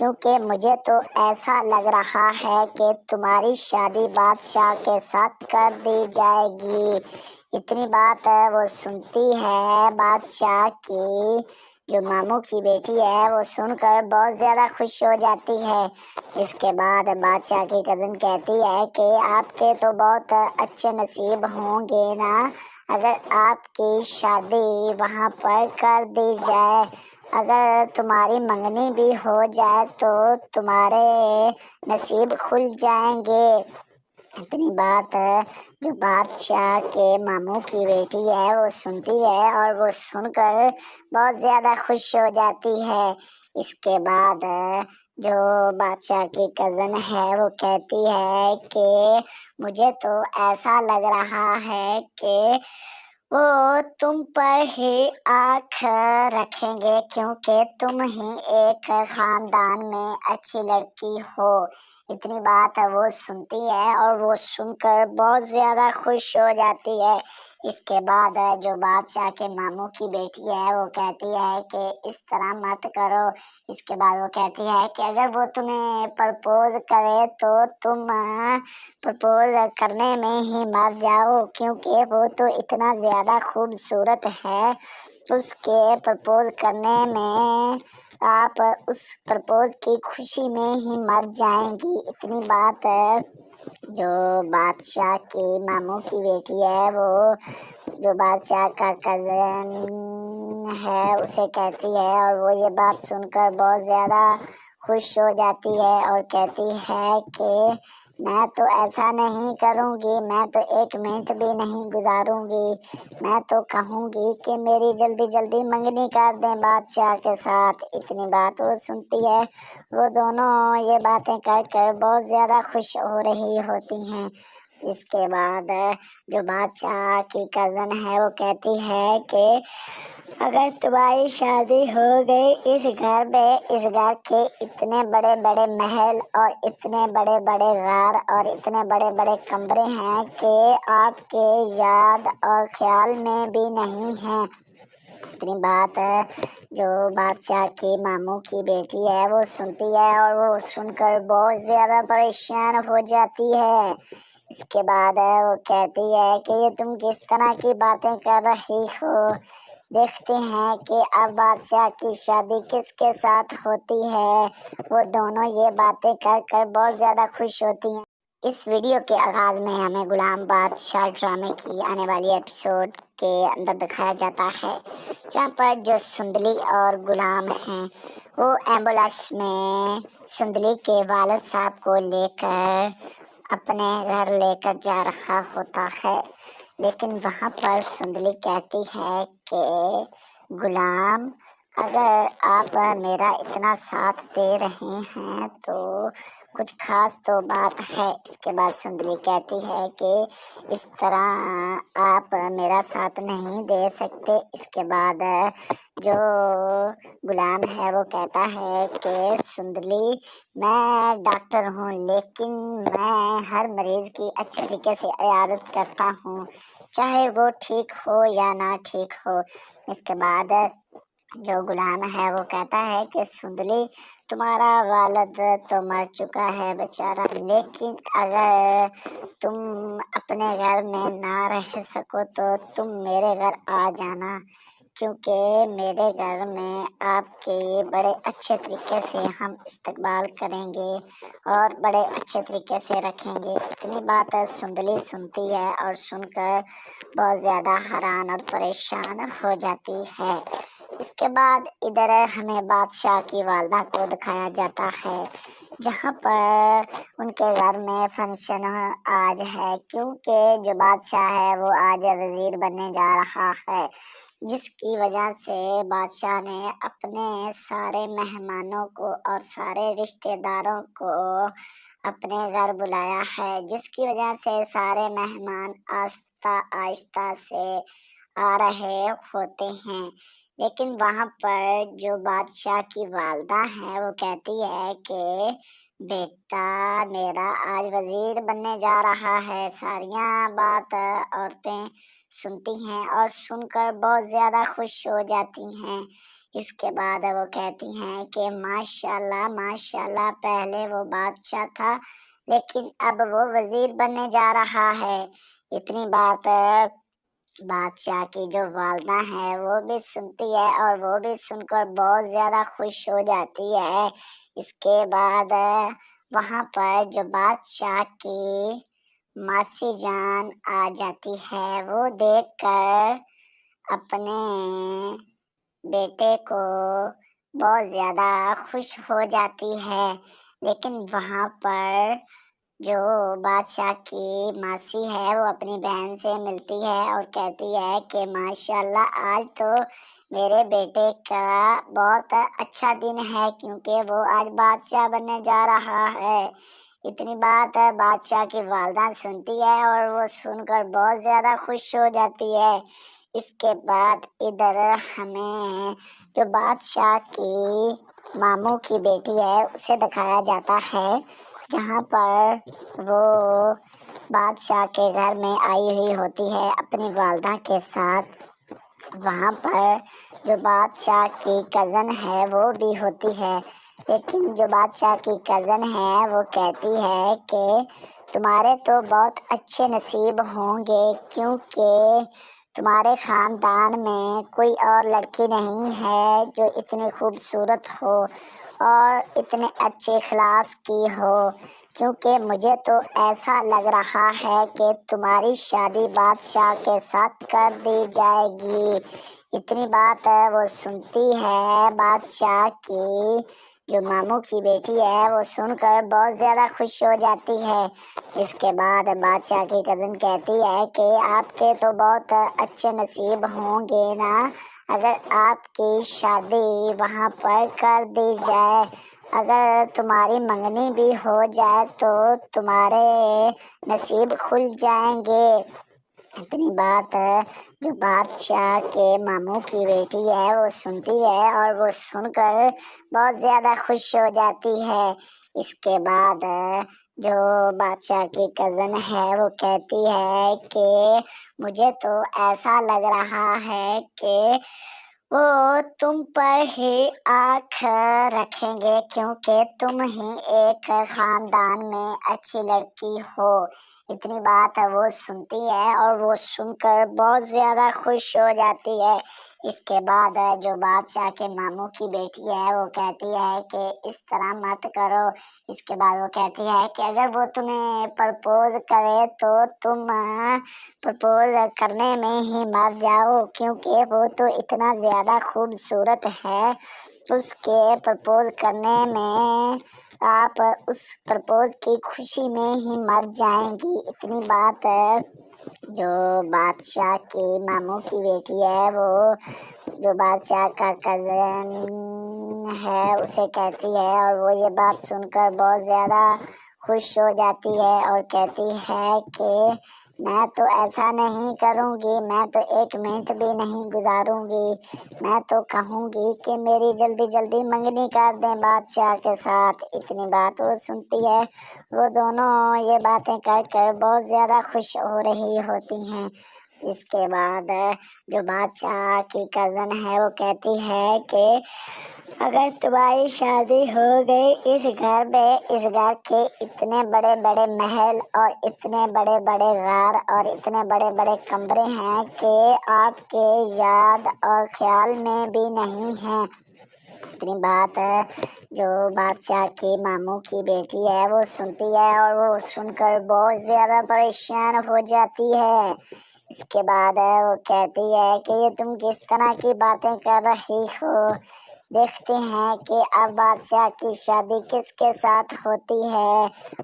کیونکہ مجھے تو ایسا لگ رہا ہے کہ تمہاری شادی بادشاہ کے ساتھ کر دی جائے گی۔ اتنی بات وہ سنتی ہے بادشاہ کی جو ماموں کی بیٹی ہے، وہ سن کر بہت زیادہ خوش ہو جاتی ہے۔ اس کے بعد بادشاہ کی کزن کہتی ہے کہ آپ کے تو بہت اچھے نصیب ہوں گے نا اگر آپ کی شادی وہاں پر کر دی جائے، اگر تمہاری منگنی بھی ہو جائے تو تمہارے نصیب کھل جائیں گے۔ اتنی بات جو بادشاہ کے ماموں کی بیٹی ہے وہ سنتی ہے اور وہ سن کر بہت زیادہ خوش ہو جاتی ہے۔ اس کے بعد جو بادشاہ کی کزن ہے وہ کہتی ہے کہ مجھے تو ایسا لگ رہا ہے کہ وہ تم پر ہی آنکھ رکھیں گے کیونکہ تم ہی ایک خاندان میں اچھی لڑکی ہو۔ اتنی بات وہ سنتی ہے اور وہ سن کر بہت زیادہ خوش ہو جاتی ہے۔ اس کے بعد جو بادشاہ کے ماموں کی بیٹی ہے وہ کہتی ہے کہ اس طرح مت کرو۔ اس کے بعد وہ کہتی ہے کہ اگر وہ تمہیں پرپوز کرے تو تم پرپوز کرنے میں ہی مر جاؤ، کیونکہ وہ تو اتنا زیادہ خوبصورت ہے، اس کے پرپوز کرنے میں آپ اس پرپوز کی خوشی میں ہی مر جائیں گی۔ اتنی بات جو بادشاہ کی ماموں کی بیٹی ہے وہ جو بادشاہ کا کزن ہے اسے کہتی ہے اور وہ یہ بات سن کر بہت زیادہ خوش ہو جاتی ہے اور کہتی ہے کہ میں تو ایسا نہیں کروں گی، میں تو ایک منٹ بھی نہیں گزاروں گی، میں تو کہوں گی کہ میری جلدی جلدی منگنی کر دیں بادشاہ کے ساتھ۔ اتنی بات وہ سنتی ہے، وہ دونوں یہ باتیں کر کر بہت زیادہ خوش ہو رہی ہوتی ہیں۔ اس کے بعد جو بادشاہ کی کزن ہے وہ کہتی ہے کہ اگر تمہاری شادی ہو گئی اس گھر میں، اس گھر کے اتنے بڑے بڑے محل اور اتنے بڑے بڑے غار اور اتنے بڑے بڑے کمرے ہیں کہ آپ کے یاد اور خیال میں بھی نہیں ہیں۔ اتنی بات جو بادشاہ کی ماموں کی بیٹی ہے وہ سنتی ہے اور وہ سن کر بہت زیادہ پریشان ہو جاتی ہے۔ اس کے بعد وہ کہتی ہے کہ یہ تم کس طرح کی باتیں کر رہی ہو، دیکھتے ہیں کہ اب بادشاہ کی شادی کس کے ساتھ ہوتی ہے۔ وہ دونوں یہ باتیں کر کر بہت زیادہ خوش ہوتی ہیں۔ اس ویڈیو کے آغاز میں ہمیں غلام باد شارٹ ڈرامے کی آنے والی ایپیسوڈ کے اندر دکھایا جاتا ہے جہاں پر جو سندلی اور غلام ہیں وہ ایمبولینس میں سندلی کے والد صاحب کو لے کر اپنے گھر لے کر جا رہا ہوتا ہے، لیکن وہاں پر سندلی کہتی ہے کہ غلام اگر آپ میرا اتنا ساتھ دے رہے ہیں تو کچھ خاص تو بات ہے۔ اس کے بعد سندلی کہتی ہے کہ اس طرح آپ میرا ساتھ نہیں دے سکتے۔ اس کے بعد جو غلام ہے وہ کہتا ہے کہ سندلی میں ڈاکٹر ہوں لیکن میں ہر مریض کی اچھے طریقے سے عیادت کرتا ہوں، چاہے وہ ٹھیک ہو یا نہ ٹھیک ہو۔ اس کے بعد جو غلام ہے وہ کہتا ہے کہ سندلی تمہارا والد تو مر چکا ہے بیچارہ، لیکن اگر تم اپنے گھر میں نہ رہ سکو تو تم میرے گھر آ جانا، کیونکہ میرے گھر میں آپ کے بڑے اچھے طریقے سے ہم استقبال کریں گے اور بڑے اچھے طریقے سے رکھیں گے۔ اتنی بات سندلی سنتی ہے اور سن کر بہت زیادہ حیران اور پریشان ہو جاتی ہے۔ اس کے بعد ادھر ہمیں بادشاہ کی والدہ کو دکھایا جاتا ہے جہاں پر ان کے گھر میں فنکشن آج ہے، کیونکہ جو بادشاہ ہے وہ آج وزیر بننے جا رہا ہے، جس کی وجہ سے بادشاہ نے اپنے سارے مہمانوں کو اور سارے رشتہ داروں کو اپنے گھر بلایا ہے، جس کی وجہ سے سارے مہمان آہستہ آہستہ سے آ رہے ہوتے ہیں۔ لیکن وہاں پر جو بادشاہ کی والدہ ہے وہ کہتی ہے کہ بیٹا میرا آج وزیر بننے جا رہا ہے۔ ساریاں بات عورتیں سنتی ہیں اور سن کر بہت زیادہ خوش ہو جاتی ہیں۔ اس کے بعد وہ کہتی ہیں کہ ماشاءاللہ ماشاءاللہ، پہلے وہ بادشاہ تھا لیکن اب وہ وزیر بننے جا رہا ہے۔ اتنی بات بادشاہ کی جو والدہ ہے وہ بھی سنتی ہے اور وہ بھی سن کر بہت زیادہ خوش ہو جاتی ہے۔ اس کے بعد وہاں پر جو بادشاہ کی ماسی جان آ جاتی ہے، وہ دیکھ کر اپنے بیٹے کو بہت زیادہ خوش ہو جاتی ہے۔ لیکن وہاں پر جو بادشاہ کی ماسی ہے وہ اپنی بہن سے ملتی ہے اور کہتی ہے کہ ماشاءاللہ آج تو میرے بیٹے کا بہت اچھا دن ہے کیونکہ وہ آج بادشاہ بننے جا رہا ہے۔ اتنی بات بادشاہ کی والدہ سنتی ہے اور وہ سن کر بہت زیادہ خوش ہو جاتی ہے۔ اس کے بعد ادھر ہمیں جو بادشاہ کی ماموں کی بیٹی ہے اسے دکھایا جاتا ہے، جہاں پر وہ بادشاہ کے گھر میں آئی ہوئی ہوتی ہے اپنی والدہ کے ساتھ۔ وہاں پر جو بادشاہ کی کزن ہے وہ بھی ہوتی ہے، لیکن جو بادشاہ کی کزن ہے وہ کہتی ہے کہ تمہارے تو بہت اچھے نصیب ہوں گے کیونکہ تمہارے خاندان میں کوئی اور لڑکی نہیں ہے جو اتنی خوبصورت ہو اور اتنے اچھے اخلاص کی ہو، کیونکہ مجھے تو ایسا لگ رہا ہے کہ تمہاری شادی بادشاہ کے ساتھ کر دی جائے گی۔ اتنی بات وہ سنتی ہے بادشاہ کی جو ماموں کی بیٹی ہے، وہ سن کر بہت زیادہ خوش ہو جاتی ہے۔ اس کے بعد بادشاہ کی کزن کہتی ہے کہ آپ کے تو بہت اچھے نصیب ہوں گے نا اگر آپ کی شادی وہاں پر کر دی جائے، اگر تمہاری منگنی بھی ہو جائے تو تمہارے نصیب کھل جائیں گے۔ اتنی بات جو بادشاہ کے ماموں کی بیٹی ہے وہ سنتی ہے اور وہ سن کر بہت زیادہ خوش ہو جاتی ہے۔ اس کے بعد جو بادشاہ کی کزن ہے وہ کہتی ہے کہ مجھے تو ایسا لگ رہا ہے کہ وہ تم پر ہی آنکھ رکھیں گے کیونکہ تم ہی ایک خاندان میں اچھی لڑکی ہو۔ اتنی بات وہ سنتی ہے اور وہ سن کر بہت زیادہ خوش ہو جاتی ہے۔ اس کے بعد جو بادشاہ کے ماموں کی بیٹی ہے وہ کہتی ہے کہ اس طرح مت کرو۔ اس کے بعد وہ کہتی ہے کہ اگر وہ تمہیں پرپوز کرے تو تم پرپوز کرنے میں ہی مر جاؤ کیونکہ وہ تو اتنا زیادہ خوبصورت ہے، اس کے پرپوز کرنے میں آپ اس پرپوز کی خوشی میں ہی مر جائیں گی۔ اتنی بات جو بادشاہ کی ماموں کی بیٹی ہے وہ جو بادشاہ کا کزن ہے اسے کہتی ہے اور وہ یہ بات سن کر بہت زیادہ خوش ہو جاتی ہے اور کہتی ہے کہ میں تو ایسا نہیں کروں گی، میں تو ایک منٹ بھی نہیں گزاروں گی، میں تو کہوں گی کہ میری جلدی جلدی منگنی کر دیں بادشاہ کے ساتھ۔ اتنی بات وہ سنتی ہے، وہ دونوں یہ باتیں کر کر بہت زیادہ خوش ہو رہی ہوتی ہیں۔ اس کے بعد جو بادشاہ کی کزن ہے وہ کہتی ہے کہ اگر تمہاری شادی ہو گئی اس گھر میں، اس گھر کے اتنے بڑے بڑے محل اور اتنے بڑے بڑے غار اور اتنے بڑے بڑے کمرے ہیں کہ آپ کے یاد اور خیال میں بھی نہیں ہیں۔ اتنی بات جو بادشاہ کی ماموں کی بیٹی ہے وہ سنتی ہے اور وہ سن کر بہت زیادہ پریشان ہو جاتی ہے۔ اس کے بعد وہ کہتی ہے کہ یہ تم کس طرح کی باتیں کر رہی ہو، دیکھتے ہیں کہ اب بادشاہ کی شادی کس کے ساتھ ہوتی ہے۔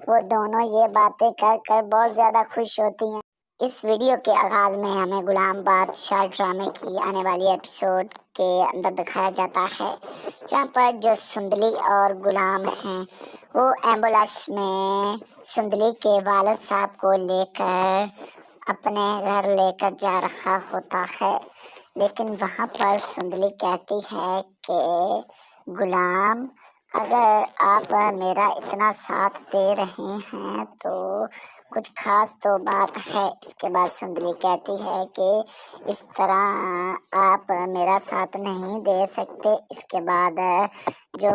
وہ دونوں یہ باتیں کر کر بہت زیادہ خوش ہوتی ہیں۔ اس ویڈیو کے آغاز میں ہمیں غلام باد شارٹ ڈرامے کی آنے والی ایپیسوڈ کے اندر دکھایا جاتا ہے، جہاں پر جو سندلی اور غلام ہیں وہ ایمبولینس میں سندلی کے والد صاحب کو لے کر اپنے گھر لے کر جا رہا ہوتا ہے، لیکن وہاں پر سندلی کہتی ہے کہ غلام اگر آپ میرا اتنا ساتھ دے رہے ہیں تو کچھ خاص تو بات ہے۔ اس کے بعد سندری کہتی ہے کہ اس طرح آپ میرا ساتھ نہیں دے سکتے۔ اس کے بعد جو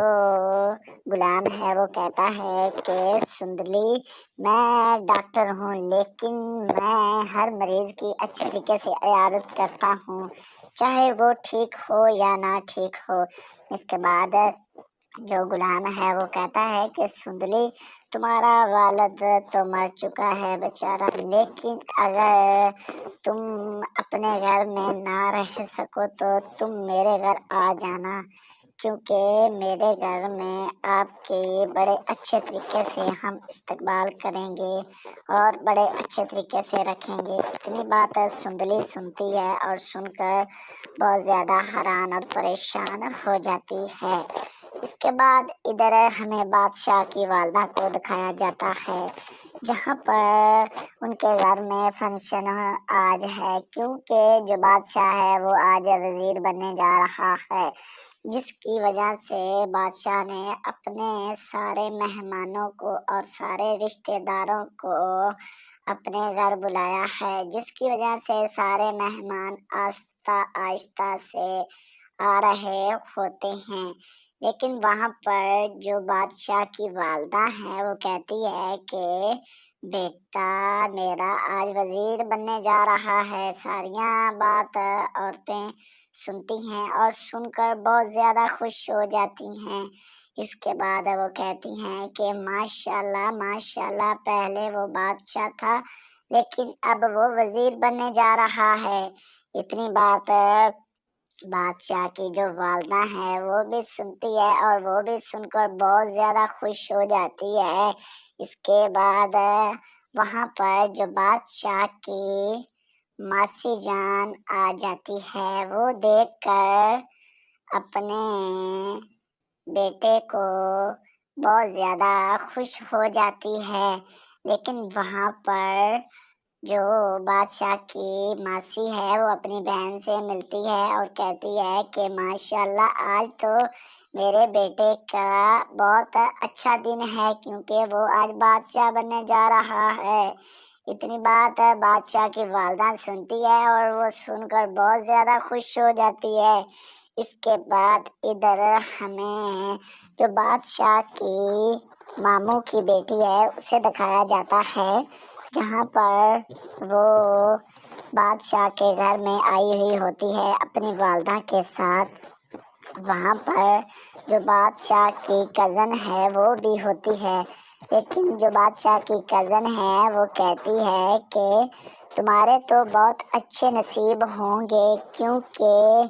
غلام ہے وہ کہتا ہے کہ سندری میں ڈاکٹر ہوں، لیکن میں ہر مریض کی اچھے طریقے سے عیادت کرتا ہوں، چاہے وہ ٹھیک ہو یا نہ ٹھیک ہو۔ اس کے بعد جو غلام ہے وہ کہتا ہے کہ سندلی تمہارا والد تو مر چکا ہے بیچارہ، لیکن اگر تم اپنے گھر میں نہ رہ سکو تو تم میرے گھر آ جانا، کیونکہ میرے گھر میں آپ کے بڑے اچھے طریقے سے ہم استقبال کریں گے اور بڑے اچھے طریقے سے رکھیں گے۔ اتنی بات سندلی سنتی ہے اور سن کر بہت زیادہ حیران اور پریشان ہو جاتی ہے۔ اس کے بعد ادھر ہمیں بادشاہ کی والدہ کو دکھایا جاتا ہے، جہاں پر ان کے گھر میں فنکشن آج ہے، کیونکہ جو بادشاہ ہے وہ آج وزیر بننے جا رہا ہے، جس کی وجہ سے بادشاہ نے اپنے سارے مہمانوں کو اور سارے رشتہ داروں کو اپنے گھر بلایا ہے، جس کی وجہ سے سارے مہمان آہستہ آہستہ سے آ رہے ہوتے ہیں۔ لیکن وہاں پر جو بادشاہ کی والدہ ہے وہ کہتی ہے کہ بیٹا میرا آج وزیر بننے جا رہا ہے۔ ساریاں بات عورتیں سنتی ہیں اور سن کر بہت زیادہ خوش ہو جاتی ہیں۔ اس کے بعد وہ کہتی ہیں کہ ماشاءاللہ ماشاءاللہ، پہلے وہ بادشاہ تھا لیکن اب وہ وزیر بننے جا رہا ہے۔ اتنی بات بادشاہ کی جو والدہ ہے وہ بھی سنتی ہے اور وہ بھی سن کر بہت زیادہ خوش ہو جاتی ہے۔ اس کے بعد وہاں پر جو بادشاہ کی ماسی جان آ جاتی ہے، وہ دیکھ کر اپنے بیٹے کو بہت زیادہ خوش ہو جاتی ہے۔ لیکن وہاں پر جو بادشاہ کی ماسی ہے وہ اپنی بہن سے ملتی ہے اور کہتی ہے کہ ماشاءاللہ آج تو میرے بیٹے کا بہت اچھا دن ہے، کیونکہ وہ آج بادشاہ بننے جا رہا ہے۔ اتنی بات بادشاہ کی والدہ سنتی ہے اور وہ سن کر بہت زیادہ خوش ہو جاتی ہے۔ اس کے بعد ادھر ہمیں جو بادشاہ کی ماموں کی بیٹی ہے اسے دکھایا جاتا ہے، جہاں پر وہ بادشاہ کے گھر میں آئی ہوئی ہوتی ہے اپنی والدہ کے ساتھ۔ وہاں پر جو بادشاہ کی کزن ہے وہ بھی ہوتی ہے، لیکن جو بادشاہ کی کزن ہے وہ کہتی ہے کہ تمہارے تو بہت اچھے نصیب ہوں گے، کیونکہ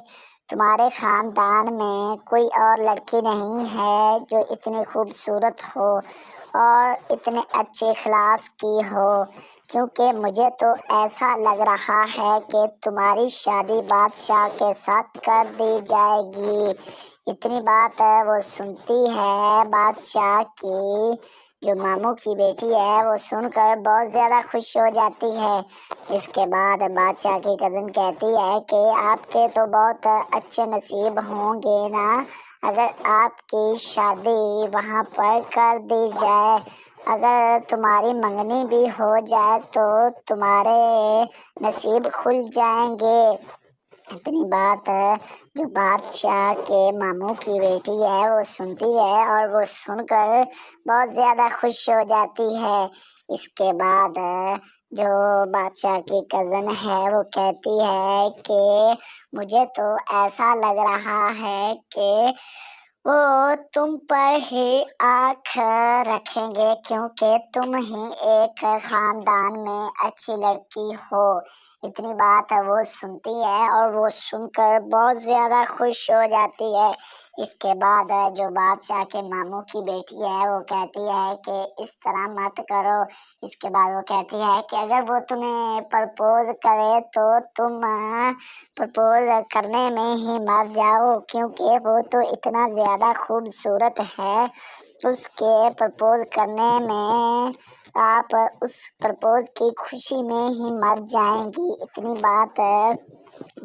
تمہارے خاندان میں کوئی اور لڑکی نہیں ہے جو اتنی خوبصورت ہو اور اتنے اچھے اخلاص کی ہو، کیونکہ مجھے تو ایسا لگ رہا ہے کہ تمہاری شادی بادشاہ کے ساتھ کر دی جائے گی۔ اتنی بات وہ سنتی ہے بادشاہ کی جو ماموں کی بیٹی ہے، وہ سن کر بہت زیادہ خوش ہو جاتی ہے۔ اس کے بعد بادشاہ کی کزن کہتی ہے کہ آپ کے تو بہت اچھے نصیب ہوں گے نا اگر آپ کی شادی وہاں پر کر دی جائے، اگر تمہاری منگنی بھی ہو جائے تو تمہارے نصیب کھل جائیں گے۔ اتنی بات جو بادشاہ کے ماموں کی بیٹی ہے وہ سنتی ہے اور وہ سن کر بہت زیادہ خوش ہو جاتی ہے۔ اس کے بعد جو بادشاہ کی کزن ہے وہ کہتی ہے کہ مجھے تو ایسا لگ رہا ہے کہ وہ تم پر ہی آنکھ رکھیں گے، کیونکہ تم ہی ایک خاندان میں اچھی لڑکی ہو۔ اتنی بات وہ سنتی ہے اور وہ سن کر بہت زیادہ خوش ہو جاتی ہے۔ اس کے بعد جو بادشاہ کے ماموں کی بیٹی ہے وہ کہتی ہے کہ اس طرح مت کرو۔ اس کے بعد وہ کہتی ہے کہ اگر وہ تمہیں پرپوز کرے تو تم پرپوز کرنے میں ہی مر جاؤ، کیونکہ وہ تو اتنا زیادہ خوبصورت ہے، اس کے پرپوز کرنے میں آپ اس پرپوز کی خوشی میں ہی مر جائیں گی۔ اتنی بات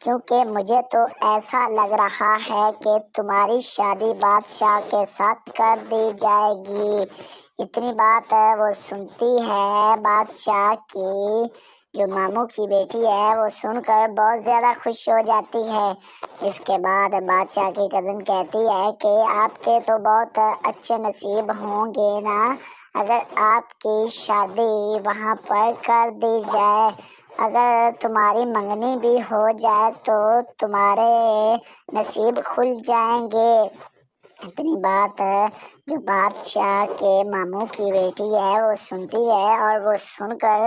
کیونکہ مجھے تو ایسا لگ رہا ہے کہ تمہاری شادی بادشاہ کے ساتھ کر دی جائے گی۔ اتنی بات وہ سنتی ہے بادشاہ کی جو ماموں کی بیٹی ہے، وہ سن کر بہت زیادہ خوش ہو جاتی ہے۔ اس کے بعد بادشاہ کی کزن کہتی ہے کہ آپ کے تو بہت اچھے نصیب ہوں گے نا اگر آپ کی شادی وہاں پر کر دی جائے، اگر تمہاری منگنی بھی ہو جائے تو تمہارے نصیب کھل جائیں گے۔ اتنی بات جو بادشاہ کے ماموں کی بیٹی ہے وہ سنتی ہے اور وہ سن کر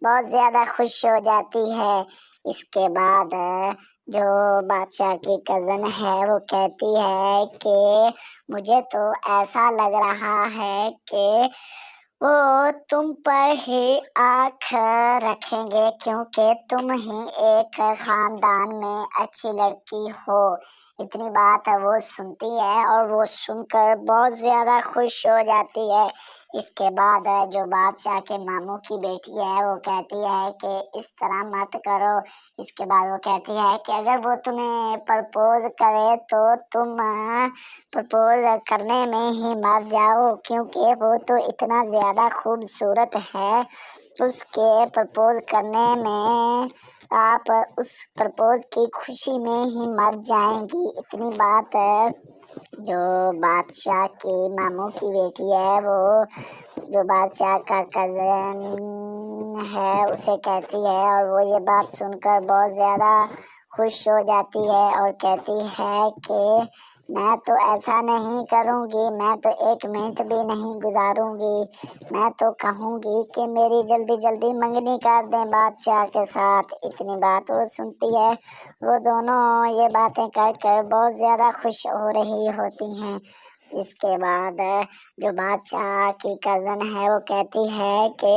بہت زیادہ خوش ہو جاتی ہے۔ اس کے بعد جو بادشاہ کی کزن ہے وہ کہتی ہے کہ مجھے تو ایسا لگ رہا ہے کہ وہ تم پر ہی آنکھ رکھیں گے کیونکہ تم ہی ایک خاندان میں اچھی لڑکی ہو۔ اتنی بات وہ سنتی ہے اور وہ سن کر بہت زیادہ خوش ہو جاتی ہے۔ اس کے بعد جو بادشاہ کے ماموں کی بیٹی ہے وہ کہتی ہے کہ اس طرح مت کرو۔ اس کے بعد وہ کہتی ہے کہ اگر وہ تمہیں پرپوز کرے تو تم پرپوز کرنے میں ہی مر جاؤ، کیونکہ وہ تو اتنا زیادہ خوبصورت ہے، اس کے پرپوز کرنے میں آپ اس پرپوز کی خوشی میں ہی مر جائیں گی۔ اتنی بات جو بادشاہ کی ماموں کی بیٹی ہے وہ جو بادشاہ کا کزن ہے اسے کہتی ہے اور وہ یہ بات سن کر بہت زیادہ خوش ہو جاتی ہے اور کہتی ہے کہ میں تو ایسا نہیں کروں گی، میں تو ایک منٹ بھی نہیں گزاروں گی، میں تو کہوں گی کہ میری جلدی جلدی منگنی کر دیں بادشاہ کے ساتھ۔ اتنی بات وہ سنتی ہے، وہ دونوں یہ باتیں کر کر بہت زیادہ خوش ہو رہی ہوتی ہیں۔ اس کے بعد جو بادشاہ کی کزن ہے وہ کہتی ہے کہ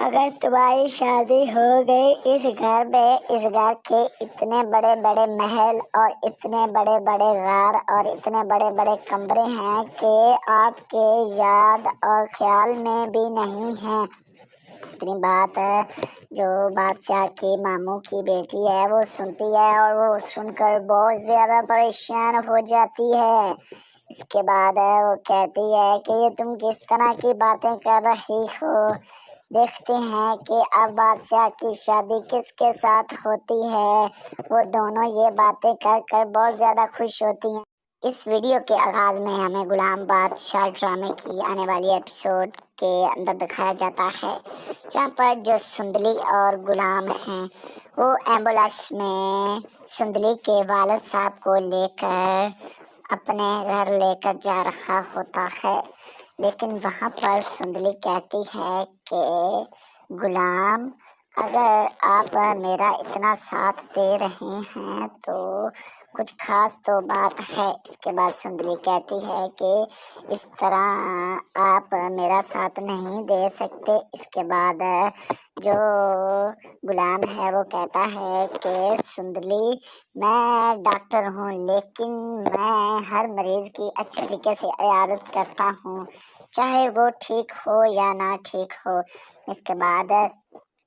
اگر تمہاری شادی ہو گئی اس گھر میں، اس گھر کے اتنے بڑے بڑے محل اور اتنے بڑے بڑے غار اور اتنے بڑے بڑے کمرے ہیں کہ آپ کے یاد اور خیال میں بھی نہیں ہیں۔ اتنی بات جو بادشاہ کی ماموں کی بیٹی ہے وہ سنتی ہے اور وہ سن کر بہت زیادہ پریشان ہو جاتی ہے۔ اس کے بعد وہ کہتی ہے کہ یہ تم کس طرح کی باتیں کر رہی ہو، دیکھتے ہیں کہ اب بادشاہ کی شادی کس کے ساتھ ہوتی ہے۔ وہ دونوں یہ باتیں کر کر بہت زیادہ خوش ہوتی ہیں۔ اس ویڈیو کے آغاز میں ہمیں غلام باد شارٹ ڈرامے کی آنے والی ایپیسوڈ کے اندر دکھایا جاتا ہے، جہاں پر جو سندلی اور غلام ہیں وہ ایمبولینس میں سندلی کے والد صاحب کو لے کر اپنے گھر لے کر جا رہا ہوتا ہے، لیکن وہاں پر سندلی کہتی ہے کہ غلام اگر آپ میرا اتنا ساتھ دے رہے ہیں تو کچھ خاص تو بات ہے۔ اس کے بعد سندلی کہتی ہے کہ اس طرح آپ میرا ساتھ نہیں دے سکتے۔ اس کے بعد جو غلام ہے وہ کہتا ہے کہ سندلی میں ڈاکٹر ہوں لیکن میں ہر مریض کی اچھی طریقے سے عیادت کرتا ہوں، چاہے وہ ٹھیک ہو یا نہ ٹھیک ہو۔ اس کے بعد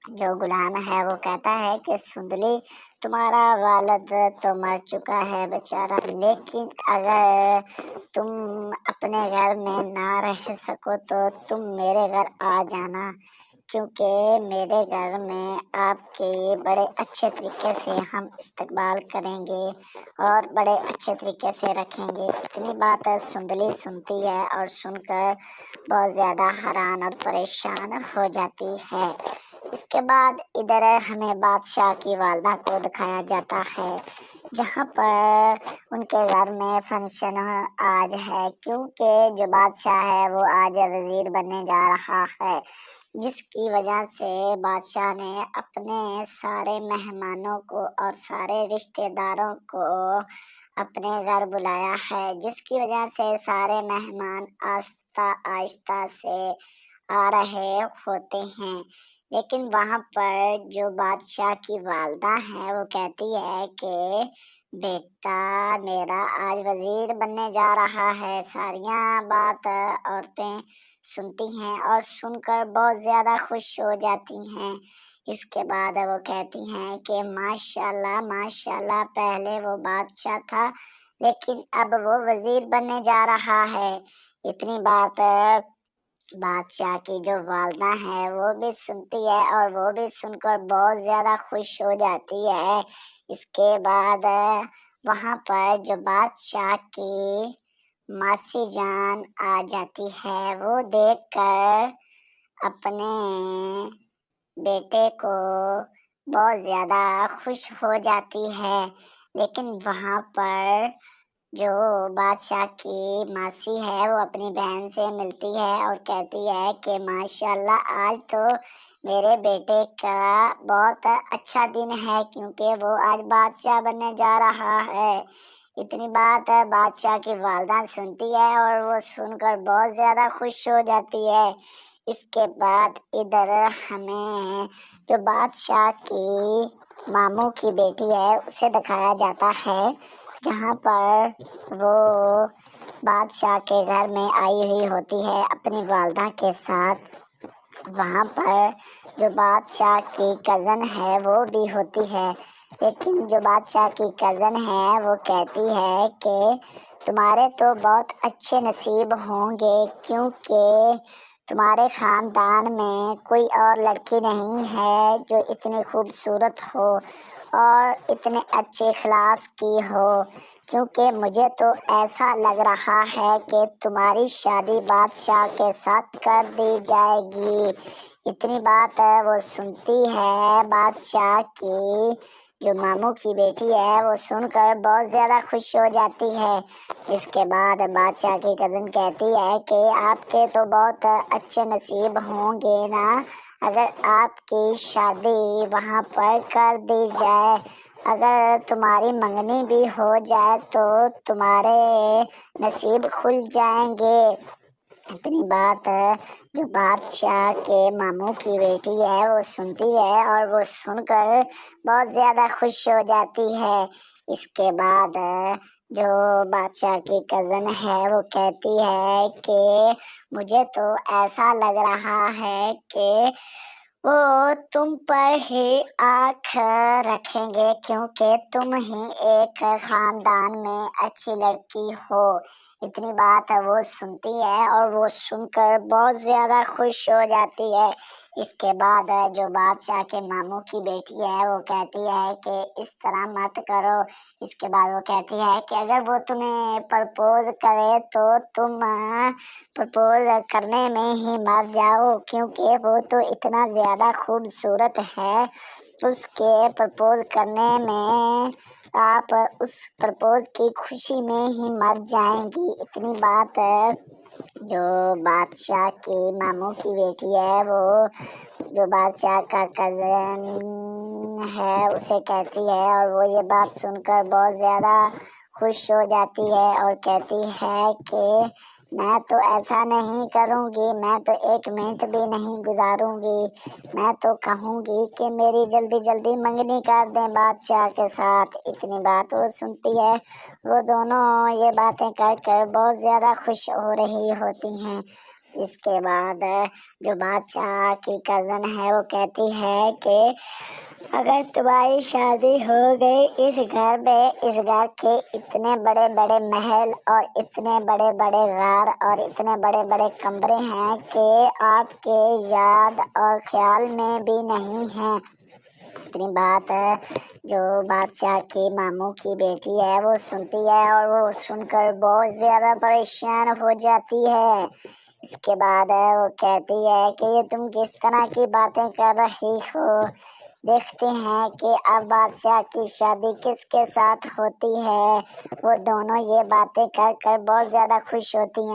جو غلام ہے وہ کہتا ہے کہ سندلی تمہارا والد تو مر چکا ہے بیچارہ، لیکن اگر تم اپنے گھر میں نہ رہ سکو تو تم میرے گھر آ جانا، کیونکہ میرے گھر میں آپ کے بڑے اچھے طریقے سے ہم استقبال کریں گے اور بڑے اچھے طریقے سے رکھیں گے۔ اتنی بات سندلی سنتی ہے اور سن کر بہت زیادہ حیران اور پریشان ہو جاتی ہے۔ اس کے بعد ادھر ہمیں بادشاہ کی والدہ کو دکھایا جاتا ہے، جہاں پر ان کے گھر میں فنکشن آج ہے، کیونکہ جو بادشاہ ہے وہ آج وزیر بننے جا رہا ہے، جس کی وجہ سے بادشاہ نے اپنے سارے مہمانوں کو اور سارے رشتہ داروں کو اپنے گھر بلایا ہے، جس کی وجہ سے سارے مہمان آہستہ آہستہ سے آ رہے ہوتے ہیں۔ لیکن وہاں پر جو بادشاہ کی والدہ ہے وہ کہتی ہے کہ بیٹا میرا آج وزیر بننے جا رہا ہے۔ ساریاں بات عورتیں سنتی ہیں اور سن کر بہت زیادہ خوش ہو جاتی ہیں۔ اس کے بعد وہ کہتی ہیں کہ ماشاءاللہ ماشاءاللہ، پہلے وہ بادشاہ تھا لیکن اب وہ وزیر بننے جا رہا ہے۔ اتنی بات بادشاہ کی جو والدہ ہے وہ بھی سنتی ہے اور وہ بھی سن کر بہت زیادہ خوش ہو جاتی ہے۔ اس کے بعد وہاں پر جو بادشاہ کی ماسی جان آ جاتی ہے، وہ دیکھ کر اپنے بیٹے کو بہت زیادہ خوش ہو جاتی ہے۔ لیکن وہاں پر جو بادشاہ کی ماسی ہے وہ اپنی بہن سے ملتی ہے اور کہتی ہے کہ ماشاءاللہ آج تو میرے بیٹے کا بہت اچھا دن ہے کیونکہ وہ آج بادشاہ بننے جا رہا ہے۔ اتنی بات بادشاہ کی والدہ سنتی ہے اور وہ سن کر بہت زیادہ خوش ہو جاتی ہے۔ اس کے بعد ادھر ہمیں جو بادشاہ کی ماموں کی بیٹی ہے اسے دکھایا جاتا ہے، جہاں پر وہ بادشاہ کے گھر میں آئی ہوئی ہوتی ہے اپنی والدہ کے ساتھ۔ وہاں پر جو بادشاہ کی کزن ہے وہ بھی ہوتی ہے، لیکن جو بادشاہ کی کزن ہے وہ کہتی ہے کہ تمہارے تو بہت اچھے نصیب ہوں گے کیونکہ تمہارے خاندان میں کوئی اور لڑکی نہیں ہے جو اتنی خوبصورت ہو اور اتنے اچھے اخلاص کی ہو، کیونکہ مجھے تو ایسا لگ رہا ہے کہ تمہاری شادی بادشاہ کے ساتھ کر دی جائے گی۔ اتنی بات وہ سنتی ہے بادشاہ کی جو ماموں کی بیٹی ہے، وہ سن کر بہت زیادہ خوش ہو جاتی ہے۔ اس کے بعد بادشاہ کی کزن کہتی ہے کہ آپ کے تو بہت اچھے نصیب ہوں گے نا اگر آپ کی شادی وہاں پر کر دی جائے، اگر تمہاری منگنی بھی ہو جائے تو تمہارے نصیب کھل جائیں گے۔ اتنی بات جو بادشاہ کے ماموں کی بیٹی ہے وہ سنتی ہے اور وہ سن کر بہت زیادہ خوش ہو جاتی ہے۔ اس کے بعد جو بادشاہ کی کزن ہے وہ کہتی ہے کہ مجھے تو ایسا لگ رہا ہے کہ وہ تم پر ہی آنکھ رکھیں گے کیونکہ تم ہی ایک خاندان میں اچھی لڑکی ہو۔ اتنی بات وہ سنتی ہے اور وہ سن کر بہت زیادہ خوش ہو جاتی ہے۔ اس کے بعد جو بادشاہ کے ماموں کی بیٹی ہے وہ کہتی ہے کہ اس طرح مت کرو۔ اس کے بعد وہ کہتی ہے کہ اگر وہ تمہیں پرپوز کرے تو تم پرپوز کرنے میں ہی مر جاؤ کیونکہ وہ تو اتنا زیادہ خوبصورت ہے، اس کے پرپوز کرنے میں آپ اس پرپوز کی خوشی میں ہی مر جائیں گی۔ اتنی بات جو بادشاہ کی ماموں کی بیٹی ہے وہ جو بادشاہ کا کزن ہے اسے کہتی ہے اور وہ یہ بات سن کر بہت زیادہ خوش ہو جاتی ہے اور کہتی ہے کہ میں تو ایسا نہیں کروں گی، میں تو ایک منٹ بھی نہیں گزاروں گی، میں تو کہوں گی کہ میری جلدی جلدی منگنی کر دیں بادشاہ کے ساتھ۔ اتنی بات وہ سنتی ہے، وہ دونوں یہ باتیں کر کر بہت زیادہ خوش ہو رہی ہوتی ہیں۔ اس کے بعد جو بادشاہ کی کزن ہے وہ کہتی ہے کہ اگر تمہاری شادی ہو گئی اس گھر میں، اس گھر کے اتنے بڑے بڑے محل اور اتنے بڑے بڑے غار اور اتنے بڑے بڑے کمرے ہیں کہ آپ کے یاد اور خیال میں بھی نہیں ہیں۔ اتنی بات جو بادشاہ کی ماموں کی بیٹی ہے وہ سنتی ہے اور وہ سن کر بہت زیادہ پریشان ہو جاتی ہے۔ اس کے بعد وہ کہتی ہے کہ یہ تم کس طرح کی باتیں کر رہی ہو، دیکھتے ہیں کہ اب بادشاہ کی شادی کس کے ساتھ ہوتی ہے۔ وہ دونوں یہ باتیں کر کر بہت زیادہ خوش ہوتی ہیں۔